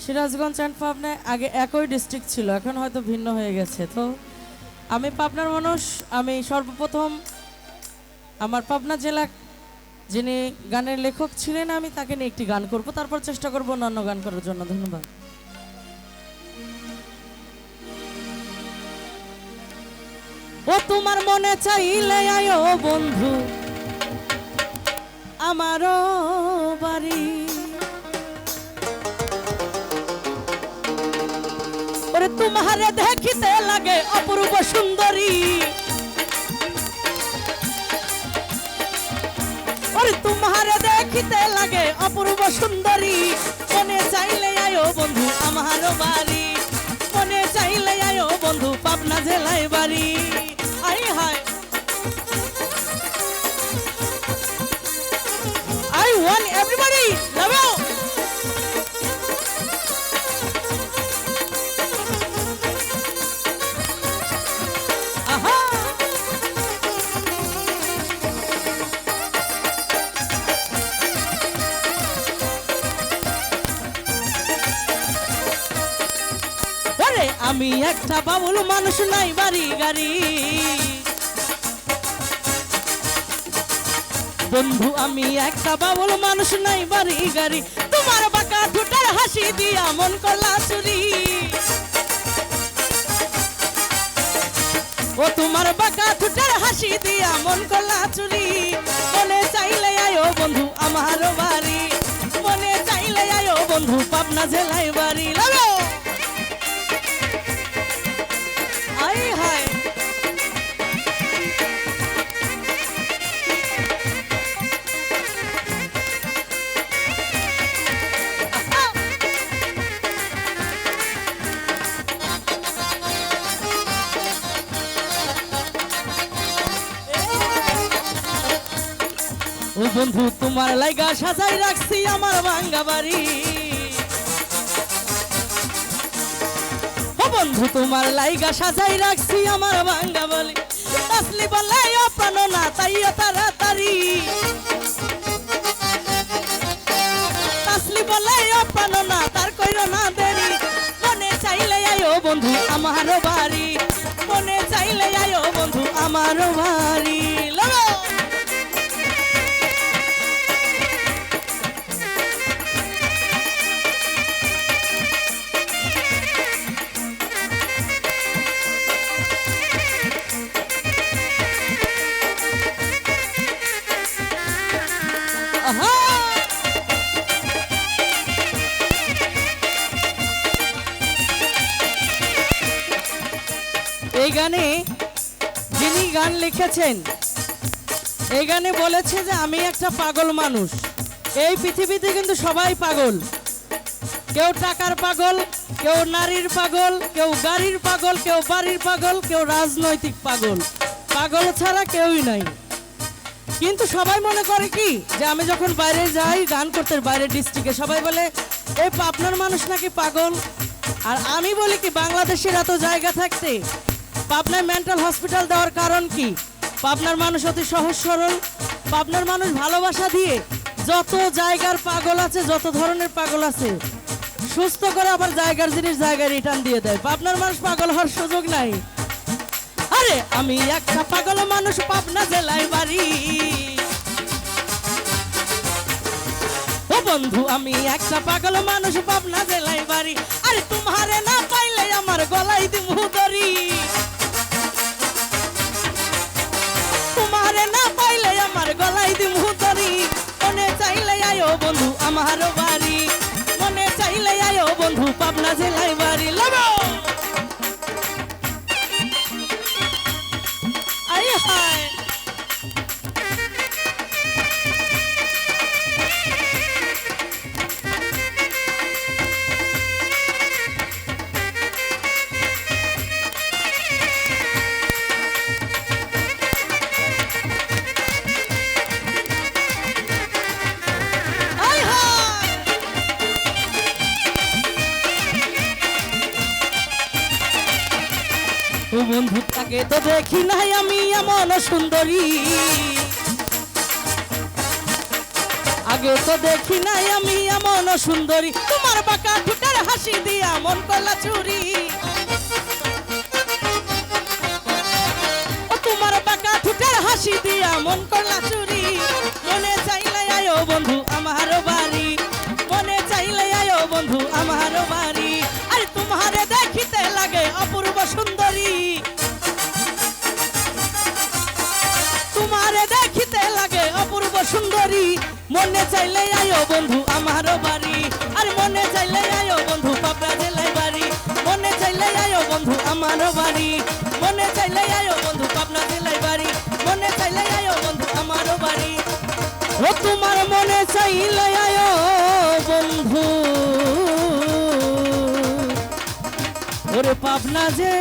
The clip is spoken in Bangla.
সিরাজগঞ্জ অ্যান্ড পাবনা আগে একই ডিস্ট্রিক্ট ছিল, এখন হয়তো ভিন্ন হয়ে গেছে। তো আমি পাবনার মানুষ। আমি সর্বপ্রথম আমার পাবনা জেলা যিনি গানের লেখক ছিলেন, আমি তাকে নিয়ে একটি গান করব, তারপর চেষ্টা করব অন্যান্য গান করার জন্য। ধন্যবাদ। ও তোমার মনে চাইলে আয়ো বন্ধু আমারও বাড়ি, ওরে তোমারে দেখিতে লাগে অপূর্ব সুন্দরী, ওরে তোমারে দেখিতে লাগে অপূর্ব সুন্দরী। মনে চাইলে আয়ো বন্ধু আমারও বাড়ি, মনে চাইলে আয়ো বন্ধু পাবনা জেলায় বাড়ি। I hi I want everybody love you. Aha. ওরে আমি একটা বাবুল মানুষ, নাই বাড়ি গাড়ি, বন্ধু আমি একটা বাবুল মানুষ, নাই বাড়ি গাড়ি। তোমার বাঁকা ঠোঁটের হাসি দিয়া মন করলা চুরি, ও তোমার বাঁকা ঠোঁটের হাসি দিয়া মন করলা চুরি। মনে চাইলে আয়ো বন্ধু আমার বাড়ি, মনে চাইলে আয়ো বন্ধু পাবনা জেলায় বাড়ি। লাগো আই হায় ও বন্ধু তোমার লাইগা সাজাই রাখছি আমার ভাঙ্গা বাড়ি, ও বন্ধু তোমার লাইগা সাজাই রাখছি আমার ভাঙ্গা বাড়ি। আসলি বলে অপ্রাণ না তাইও তাড়াতাড়ি, আসলি বলে অপ্রাণ না তার কইরো না দেরি। মনে চাইলে আয়ো বন্ধু আমার বাড়ি, মনে চাইলে আয়ো বন্ধু আমার বাড়ি। লাগো এই গানে যিনি গান লিখেছেন, এই গানে বলেছে যে আমি একটা পাগল মানুষ। এই পৃথিবীতে কিন্তু সবাই পাগল, কেউ টাকার পাগল, কেউ নারীর পাগল, কেউ গাড়ির পাগল, কেউ বাড়ির পাগল, কেউ রাজনৈতিক পাগল। পাগল ছাড়া কেউই নাই। কিন্তু সবাই মনে করে কি যে আমি যখন বাইরে যাই গান করতে, বাইরের ডিস্ট্রিক্টে সবাই বলে এই পাবনার মানুষ নাকি পাগল। আর আমি বলি কি বাংলাদেশের এত জায়গা থাকতে পাবনায় মেন্টাল হসপিটাল দেওয়ার কারণ কি? পাবনার মানুষ অতি সহজ সরল, পাবনার মানুষ ভালোবাসা দিয়ে যত জায়গার পাগল আছে, যত ধরনের পাগল আছে সুস্থ করে আবার জায়গার জিনিস জায়গায় রিটার্ন দিয়ে দেয়। পাবনার মানুষ পাগল হওয়ার সুযোগ নাই। আরে আমি একটা পাগল মানুষ, পাবনা জেলায় বাড়ি, ও বন্ধু আমি একটা পাগল মানুষ, পাবনা জেলায় বাড়ি। আরে তোমারে না পাইলে আমার গলায় দিমু দড়ি, তোমারে না পাইলে আমার গলায় দিমু দড়ি। মনে চাইলে আয়ো বন্ধু আমার বাড়ি, মনে চাইলে আয়ো বন্ধু পাবনা জেলায় বাড়ি। লাগো আই হায় ও বন্ধু তাকে তো দেখি নাই আমি এমন সুন্দরী, আগেও তো দেখি নাই আমি এমন সুন্দরী, তোমার বাঁকা ঠোঁটের হাসি দিয়া মন করলা চুরি। ও তোমার বাঁকা ঠোঁটের হাসি দিয়া মন করলা চুরি। মনে চাইলে আয়ো বন্ধু আমার বাড়ি, মনে চাইলে আয়ো বন্ধু আমার বাড়ি। আরে তোমারে দেখিতে লাগে অপূর্ব সুন্দরী, তোমারে দেখিতে লাগে অপূর্ব সুন্দরী। মনে চাইলে আয়ো বন্ধু আমার বাড়ি, আর মনে চাইলে আয়ো বন্ধু পাবনা জেলায় বাড়ি। মনে চাইলে আয়ো বন্ধু আমার বাড়ি, মনে চাইলে আয়ো বন্ধু পাবনা জেলায় বাড়ি। মনে চাইলে আয়ো বন্ধু আমার বাড়ি। ও তোমার মনে চাইলে আয়ো বন্ধু ওরে পাবনা যে